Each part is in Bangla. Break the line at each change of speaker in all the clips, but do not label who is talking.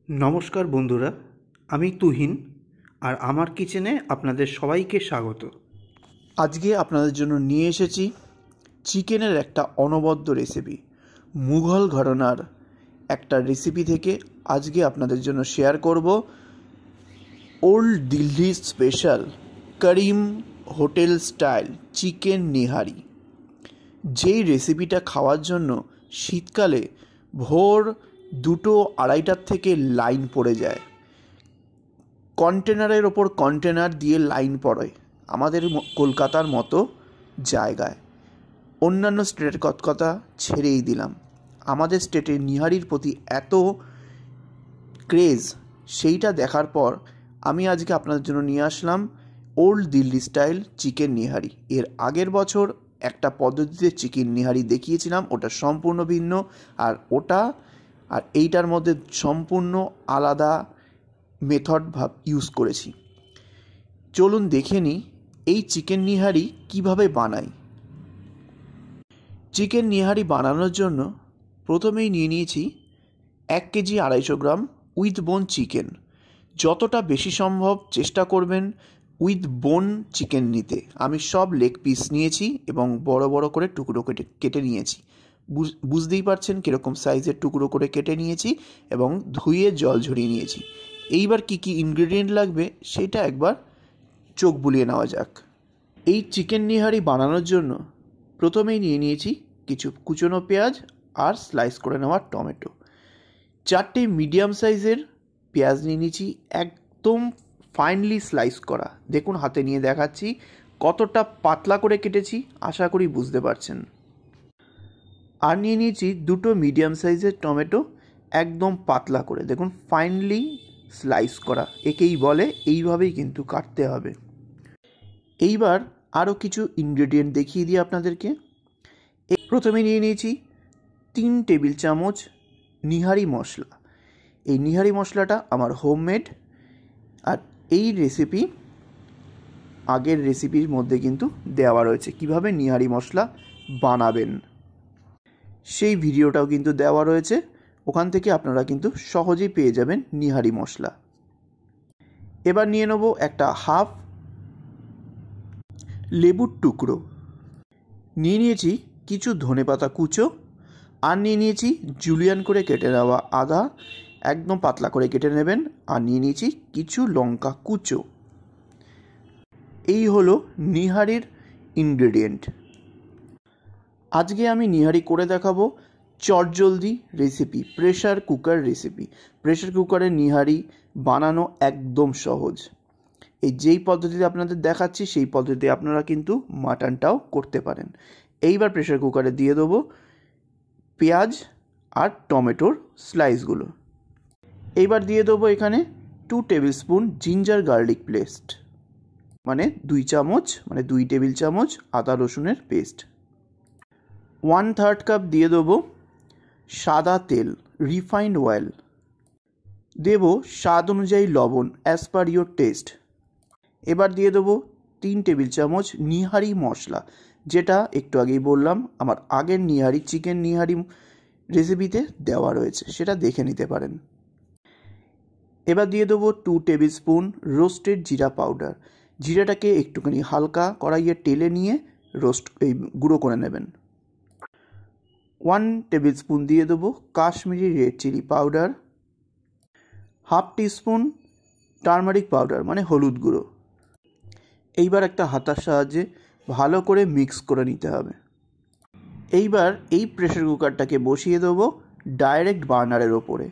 নমস্কার বন্ধুরা, আমি তুহিন আর আমার কিচেনে আপনাদের সবাইকে স্বাগত। আজকে আপনাদের জন্য নিয়ে এসেছি চিকেনের একটা অনবদ্য রেসিপি। মুঘল ঘরানার একটা রেসিপি থেকে আজকে আপনাদের জন্য শেয়ার করব ওল্ড দিল্লি স্পেশাল করিম হোটেল স্টাইল চিকেন নিহারি। যেই রেসিপিটা খাওয়ার জন্য শীতকালে ভোর 2-2:30টার থেকে লাইন পড়ে যায়। কন্টেনারের ওপর কন্টেনার দিয়ে লাইন পড়ে আমাদের কলকাতার মতো জায়গায়। অন্যান্য স্টেটের কথা ছেড়েই দিলাম, আমাদের স্টেটের নিহারির প্রতি এত ক্রেজ, সেইটা দেখার পর আমি আজকে আপনাদের জন্য নিয়ে আসলাম old Delhi style chicken nihari. এর আগের বছর একটা পদ্ধতিতে চিকেন নিহারি দেখিয়েছিলাম, ওটা সম্পূর্ণ ভিন্ন, আর এইটার মধ্যে সম্পূর্ণ আলাদা মেথড ইউজ করেছি। চলুন দেখে নিই এই চিকেন নিহারি কিভাবে বানাই। চিকেন নিহারি বানানোর জন্য প্রথমেই নিয়ে নিয়েছি 1 কেজি 250 গ্রাম উইথ বোন চিকেন। যতটা বেশি সম্ভব চেষ্টা করবেন উইথ বোন চিকেন নিতে। আমি সব লেগ পিস নিয়েছি এবং বড় বড় করে টুকরো কেটে নিয়েছি। বুঝতেই পারছেন কীরকম সাইজের টুকরো করে কেটে নিয়েছি এবং ধুয়ে জল ঝরিয়ে নিয়েছি। এইবার কি কি ইনগ্রেডিয়েন্ট লাগবে সেটা একবার চোখ বুলিয়ে নেওয়া যাক। এই চিকেন নিহারি বানানোর জন্য প্রথমেই নিয়ে নিয়েছি কিছু কুচনো পেঁয়াজ আর স্লাইস করে নেওয়া টমেটো। 4টে মিডিয়াম সাইজের পেঁয়াজ নিয়ে নিয়েছি, একদম ফাইনলি স্লাইস করা। দেখুন হাতে নিয়ে দেখাচ্ছি কতটা পাতলা করে কেটেছি, আশা করি বুঝতে পারছেন। আর নিয়ে নিয়েছি 2টো মিডিয়াম সাইজের টমেটো, একদম পাতলা করে, দেখুন ফাইনলি স্লাইস করা। একেই বলে, এইভাবেই কিন্তু কাটতে হবে। এইবার আরও কিছু ইনগ্রেডিয়েন্ট দেখিয়ে দিই আপনাদেরকে। প্রথমে নিয়ে নিয়েছি 3 টেবিল চামচ নিহারি মশলা। এই নিহারি মশলাটা আমার হোমমেড, আর এই রেসিপি আগের রেসিপির মধ্যে কিন্তু দেওয়া রয়েছে কিভাবে নিহারি মশলা বানাবেন, সেই ভিডিওটাও কিন্তু দেওয়া রয়েছে। ওখান থেকে আপনারা কিন্তু সহজেই পেয়ে যাবেন নিহারি মশলা। এবার নিয়ে নেব একটা হাফ লেবুর টুকরো, নিয়ে নিয়েছি কিছু ধনেপাতা কুচো, আর নিয়ে নিয়েছি জুলিয়ান করে কেটে নেওয়া আদা, একদম পাতলা করে কেটে নেবেন, আর নিয়ে নিয়েছি কিছু লঙ্কা কুচো। এই হলো নিহারির ইনগ্রেডিয়েন্ট। আজকে আমি নিহারি করে দেখাবো চটজলদি recipe, pressure cooker recipe. Pressure কুকারে নিহারি বানানো একদম সহজ। যেই পদ্ধতিতে আপনাদের দেখাচ্ছি সেই পদ্ধতিতে আপনারা কিন্তু মাটনটাও করতে পারেন। এইবার প্রেশার কুকারে দিয়ে দেবো পেঁয়াজ আর টমেটোর স্লাইসগুলো। এইবার দিয়ে দেবো এখানে 2 tablespoon ginger garlic paste, মানে 2 টেবিল চামচ আদা রসুনের পেস্ট। 1/3 কাপ দিয়ে দেবো সাদা তেল, রিফাইন্ড অয়েল। দেব স্বাদ অনুযায়ী লবণ, অ্যাজ পার ইয়োর টেস্ট। এবার দিয়ে দেবো 3 টেবিল চামচ নিহারি মশলা, যেটা একটু আগেই বললাম আমার আগের নিহারি চিকেন নিহারি রেসিপিতে দেওয়া রয়েছে, সেটা দেখে নিতে পারেন। এবার দিয়ে দেবো 2 টেবিল স্পুন রোস্টেড জিরা পাউডার। জিরাটাকে একটুখানি হালকা কড়াইয়ে টেলে নিয়ে গুঁড়ো করে নেবেন। 1 টেবিল স্পুন দিয়ে দেবো Kashmiri red chilli powder, half teaspoon turmeric powder মানে হলুদ গুঁড়ো। এইবার একটা হাতার সাহায্যে ভালো করে মিক্স করে নিতে হবে। এইবার এই প্রেশার কুকারটাকে বসিয়ে দেবো ডাইরেক্ট বার্নারের ওপরে।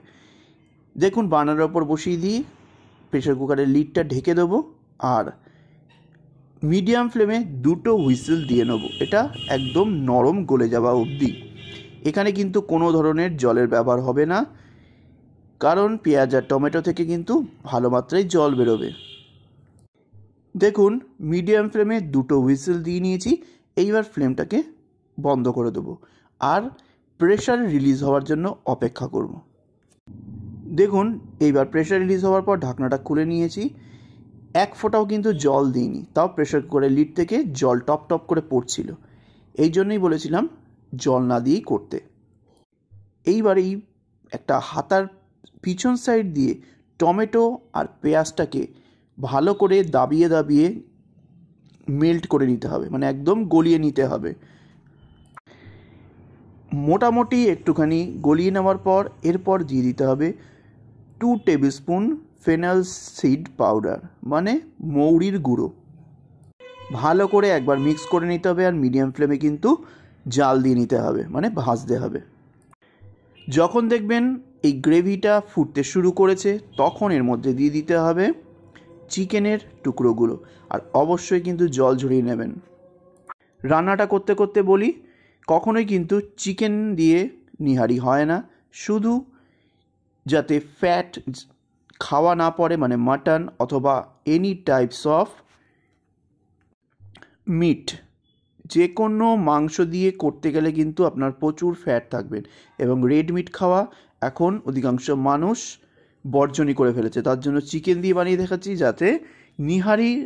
দেখুন বার্নারের ওপর বসিয়ে দিয়ে প্রেশার কুকারের লিডটা ঢেকে দেবো, আর মিডিয়াম ফ্লেমে 2টো হুইসেল দিয়ে নেবো, এটা একদম নরম গলে যাওয়া অবধি। এখানে কিন্তু কোনো ধরনের জলের ব্যবহার হবে না, কারণ পেঁয়াজ আর টমেটো থেকে কিন্তু ভালো মাত্রায় জল বেরোবে। দেখুন মিডিয়াম ফ্লেমে 2টো হুইসেল দিয়ে নিয়েছি। এইবার ফ্লেমটাকে বন্ধ করে দেবো আর প্রেশার রিলিজ হওয়ার জন্য অপেক্ষা করব। দেখুন এইবার প্রেশার রিলিজ হওয়ার পর ঢাকনাটা খুলে নিয়েছি। 1 ফোঁটাও কিন্তু জল দিইনি, তাও প্রেশার কুকারের লিড থেকে জল টপ টপ করে পড়ছিল। এই জন্যই বলেছিলাম জল না দিয়েই করতে। এইবার একটা হাতার পিছন সাইড দিয়ে টমেটো আর পেঁয়াজটাকে ভালো করে দাবিয়ে দাবিয়ে মেল্ট করে নিতে হবে, মানে একদম গলিয়ে নিতে হবে। মোটামুটি একটুখানি গলিয়ে নেওয়ার পর এরপর দিয়ে দিতে হবে 2 table spoon fennel seed powder, মানে মৌরির গুঁড়ো। ভালো করে একবার মিক্স করে নিতে হবে আর মিডিয়াম ফ্লেমে কিন্তু জাল দিয়ে নিতে হবে, মানে ভাজতে হবে। যখন দেখবেন এই গ্রেভিটা ফুটতে শুরু করেছে তখন এর মধ্যে দিয়ে দিতে হবে চিকেনের টুকরোগুলো, আর অবশ্যই কিন্তু জল ঝরিয়ে নেবেন। রান্নাটা করতে করতে বলি, কখনোই কিন্তু চিকেন দিয়ে নিহারি হয় না, শুধু যাতে ফ্যাট খাওয়া না পড়ে, মানে মাটন অথবা এনি টাইপস অফ মিট, যে কোনো মাংস দিয়ে করতে গেলে কিন্তু আপনার প্রচুর ফ্যাট থাকবেন, এবং রেড মিট খাওয়া এখন অধিকাংশ মানুষ বর্জনই করে ফেলেছে। তার জন্য চিকেন দিয়ে বানিয়ে দেখাচ্ছি, যাতে নিহারির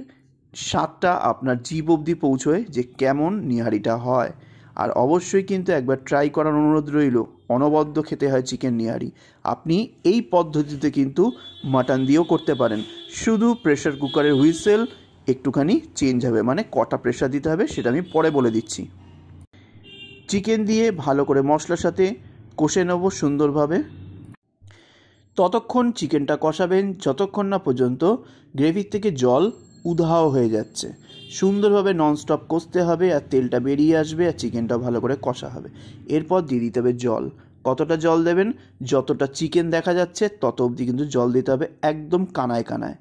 স্বাদটা আপনার জিভ অবধি পৌঁছয় যে কেমন নিহারিটা হয়। আর অবশ্যই কিন্তু একবার ট্রাই করার অনুরোধ রইল, অনবদ্য খেতে হয় চিকেন নিহারি। আপনি এই পদ্ধতিতে কিন্তু মাটন দিয়েও করতে পারেন, শুধু প্রেশার কুকারের হুইসেল একটুখানি চেঞ্জ হবে, মানে কটা প্রেশার দিতে হবে সেটা আমি পরে বলে দিচ্ছি। চিকেন দিয়ে ভালো করে মশলার সাথে কষে নেব সুন্দরভাবে। ততক্ষণ চিকেনটা কষাবেন যতক্ষণ না পর্যন্ত গ্রেভির থেকে জল উধাও হয়ে যাচ্ছে। সুন্দরভাবে ননস্টপ কষতে হবে আর তেলটা বেরিয়ে আসবে আর চিকেনটা ভালো করে কষা হবে। এরপর দিয়ে দিতে হবে জল। কতটা জল দেবেন? যতটা চিকেন দেখা যাচ্ছে তত অবধি কিন্তু জল দিতে হবে, একদম কানায় কানায়,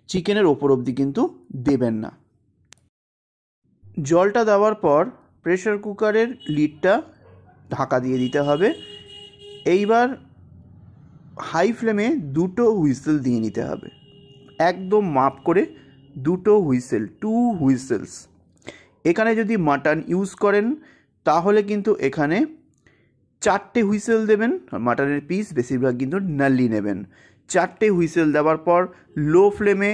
চিকেনের ওপর অবধি কিন্তু দেবেন না। জলটা দেওয়ার পর প্রেশার কুকারের লিডটা ঢাকা দিয়ে দিতে হবে। এইবার হাই ফ্লেমে 2টো হুইসেল দিয়ে নিতে হবে, একদম মাপ করে 2টো হুইসেল, 2 হুইসেলস। এখানে যদি মাটন ইউজ করেন তাহলে কিন্তু এখানে 4টে হুইসেল দেবেন। মাটনের পিস বেশিরভাগ কিন্তু নাল্লি নেবেন। 4টে হুইসেল দেওয়ার পর লো ফ্লেমে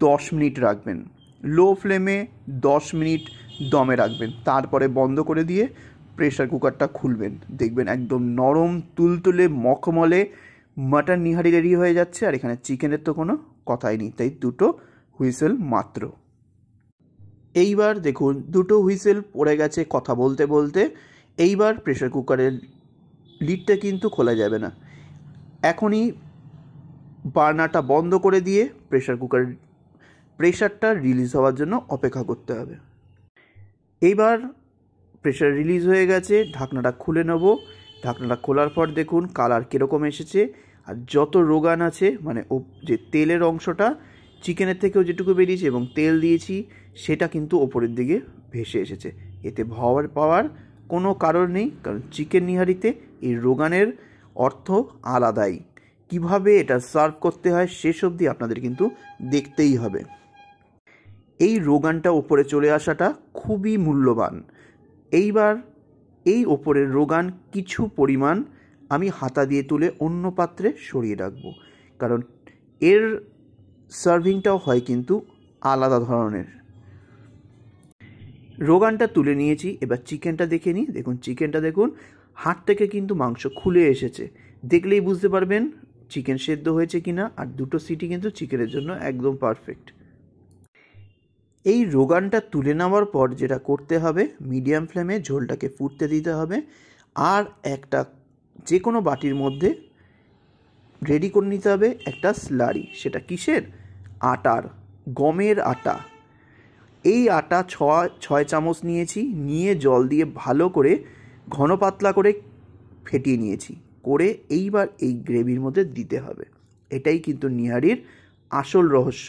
10 মিনিট রাখবেন, লো ফ্লেমে 10 মিনিট দমে রাখবেন। তারপরে বন্ধ করে দিয়ে প্রেশার কুকারটা খুলবেন, দেখবেন একদম নরম তুলতুলে মখমলে মাটন নিহারি রেডি হয়ে যাচ্ছে। আর এখানে চিকেনের তো কোনো কথাই নেই, তাই 2টো হুইসেল মাত্র। এইবার দেখুন 2টো হুইসেল পড়ে গেছে কথা বলতে বলতে। এইবার প্রেশার কুকারের লিডটা কিন্তু খোলা যাবে না, এখনই বার্নারটা বন্ধ করে দিয়ে প্রেশার কুকারের প্রেশারটা রিলিজ হওয়ার জন্য অপেক্ষা করতে হবে। এইবার প্রেশার রিলিজ হয়ে গেছে, ঢাকনাটা খুলে নেব। ঢাকনাটা খোলার পর দেখুন কালার কীরকম এসেছে, আর যত রোগান আছে, মানে ও যে তেলের অংশটা চিকেনের থেকেও যেটুকু বেরিয়েছে এবং তেল দিয়েছি সেটা কিন্তু ওপরের দিকে ভেসে এসেছে। এতে ভয় পাওয়ার কোনো কারণ নেই, কারণ চিকেন নিহারিতে এই রোগানের অর্থ আলাদাই। কিভাবে এটা সার্ভ করতে হয় শেষ অবধি আপনাদের কিন্তু দেখতেই হবে। এই রোগানটা ওপরে চলে আসাটা খুবই মূল্যবান। এইবার এই ওপরের রোগান কিছু পরিমাণ আমি হাতা দিয়ে তুলে অন্য পাত্রে সরিয়ে রাখবো, কারণ এর সার্ভিংটাও হয় কিন্তু আলাদা ধরনের। রোগানটা তুলে নিয়েছি, এবার চিকেনটা দেখে নিই। দেখুন চিকেনটা দেখুন, হাত থেকে কিন্তু মাংস খুলে এসেছে, দেখলেই বুঝতে পারবেন চিকেন সেদ্ধ হয়েছে কিনা। আর 2টো সিটি কিন্তু চিকেনের জন্য একদম পারফেক্ট। এই রোগানটা তুলে নেওয়ার পর যেটা করতে হবে, মিডিয়াম ফ্লেমে ঝোলটাকে ফুটতে দিতে হবে। আর একটা যে কোনো বাটির মধ্যে রেডি করে নিতে হবে একটা স্লারি। সেটা কিসের? আটার, গমের আটা। এই আটা 6 চামচ নিয়েছি, নিয়ে জল দিয়ে ভালো করে ঘন পাতলা করে ফেটিয়ে নিয়েছি, করে এইবার এই গ্রেভির মধ্যে দিতে হবে। এটাই কিন্তু নিহারির আসল রহস্য,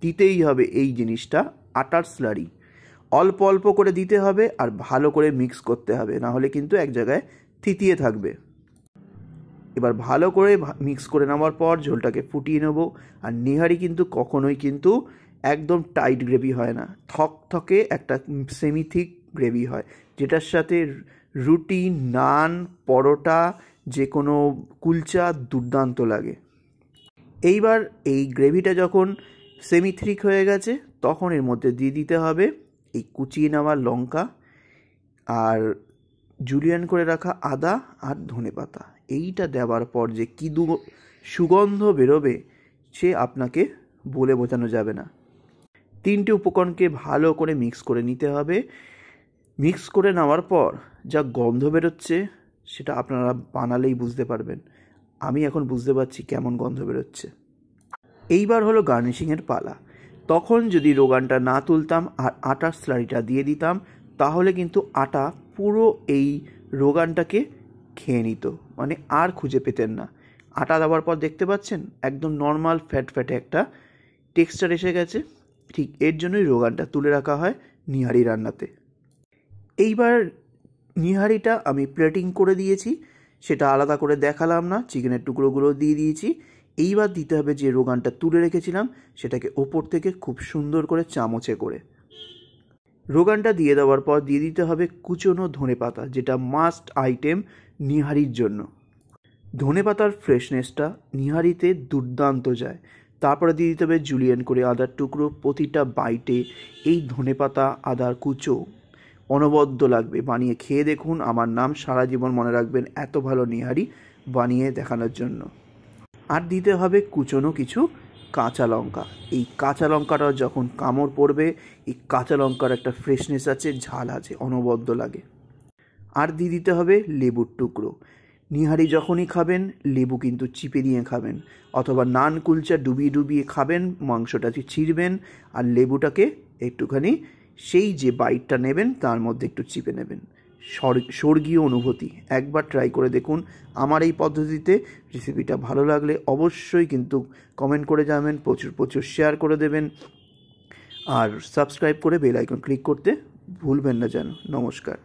দিতেই হবে এই জিনিসটা, আটার স্লারি। অল্প অল্প করে দিতে হবে আর ভালো করে মিক্স করতে হবে, না হলে কিন্তু এক জায়গায় থিতিয়ে থাকবে। এবার ভালো করে মিক্স করে নেওয়ার পর ঝোলটাকে ফুটিয়ে নেব। আর নিহারি কিন্তু কখনোই কিন্তু একদম টাইট গ্রেভি হয় না, থকথকে একটা সেমি থিক গ্রেভি হয়, যেটার সাথে রুটি, নান, পরোটা, যে কোনো কুলচা দুর্দান্ত লাগে। এইবার এই গ্রেভিটা যখন সেমি থিক হয়ে গেছে তখন এর মধ্যে দিয়ে দিতে হবে এই কুচিয়ে নেওয়া লঙ্কা আর জুলিয়ান করে রাখা আদা আর ধনেপাতা। এইটা দেওয়ার পর যে কী সুগন্ধ বেরোবে সে আপনাকে বলে বোঝানো যাবে না। 3টে উপকরণকে ভালো করে মিক্স করে নিতে হবে। মিক্স করে নেওয়ার পর যা গন্ধ বেরোচ্ছে সেটা আপনারা বানালেই বুঝতে পারবেন। আমি এখন বুঝতে পারছি কেমন গন্ধ বেরোচ্ছে। এইবার হলো গার্নিশিংয়ের পালা। তখন যদি রোগানটা না তুলতাম আর আটার স্লারিটা দিয়ে দিতাম তাহলে কিন্তু আটা পুরো এই রোগানটাকে খেয়ে নিত, মানে আর খুঁজে পেতেন না। আটা দেওয়ার পর দেখতে পাচ্ছেন একদম নর্মাল ফ্যাট ফ্যাটে একটা টেক্সচার এসে গেছে। ঠিক এর জন্যই রোগানটা তুলে রাখা হয় নিহারি রান্নাতে। এইবার নিহারিটা আমি প্লেটিং করে দিয়েছি, সেটা আলাদা করে দেখালাম না। চিকেনের টুকরোগুলো দিয়ে দিয়েছি। এইবার দিতে হবে যে রোগানটা তুলে রেখেছিলাম সেটাকে ওপর থেকে খুব সুন্দর করে চামচে করে। রোগানটা দিয়ে দেওয়ার পর দিয়ে দিতে হবে কুচনো ধনেপাতা, যেটা মাস্ট আইটেম নিহারির জন্য। ধনেপাতার ফ্রেশনেসটা নিহারিতে দুর্দান্ত যায়। তারপরে দিয়ে দিতে হবে জুলিয়ান করে আদার টুকরো। প্রতিটা বাইটে এই ধনেপাতা আদার কুচো অনবদ্য লাগবে। বানিয়ে খেয়ে দেখুন, আমার নাম সারা জীবন মনে রাখবেন এত ভালো নিহারি বানিয়ে দেখানোর জন্য। আর দিতে হবে কুচনো কিছু কাঁচা লঙ্কা। এই কাঁচা লঙ্কাটা যখন কামড় পড়বে, এই কাঁচা লঙ্কার একটা ফ্রেশনেস আছে, ঝাল আছে, অনবদ্য লাগে। আর দিয়ে দিতে হবে লেবুর টুকরো। নিহারি যখনই খাবেন লেবু কিন্তু চিপে দিয়ে খাবেন, অথবা নান কুলচা ডুবিয়ে ডুবিয়ে খাবেন। মাংসটাকে ছিঁড়বেন আর লেবুটাকে একটুখানি সেই যে বাইটটা নেবেন তার মধ্যে একটু চিপে নেবেন। স্বর্গীয় অনুভূতি। একবার ট্রাই করে দেখুন আমার এই পদ্ধতিতে। রেসিপিটা ভালো লাগলে অবশ্যই কিন্তু কমেন্ট করে যাবেন, প্রচুর প্রচুর শেয়ার করে দেবেন, আর সাবস্ক্রাইব করে বেল আইকন ক্লিক করতে ভুলবেন না যেন। নমস্কার।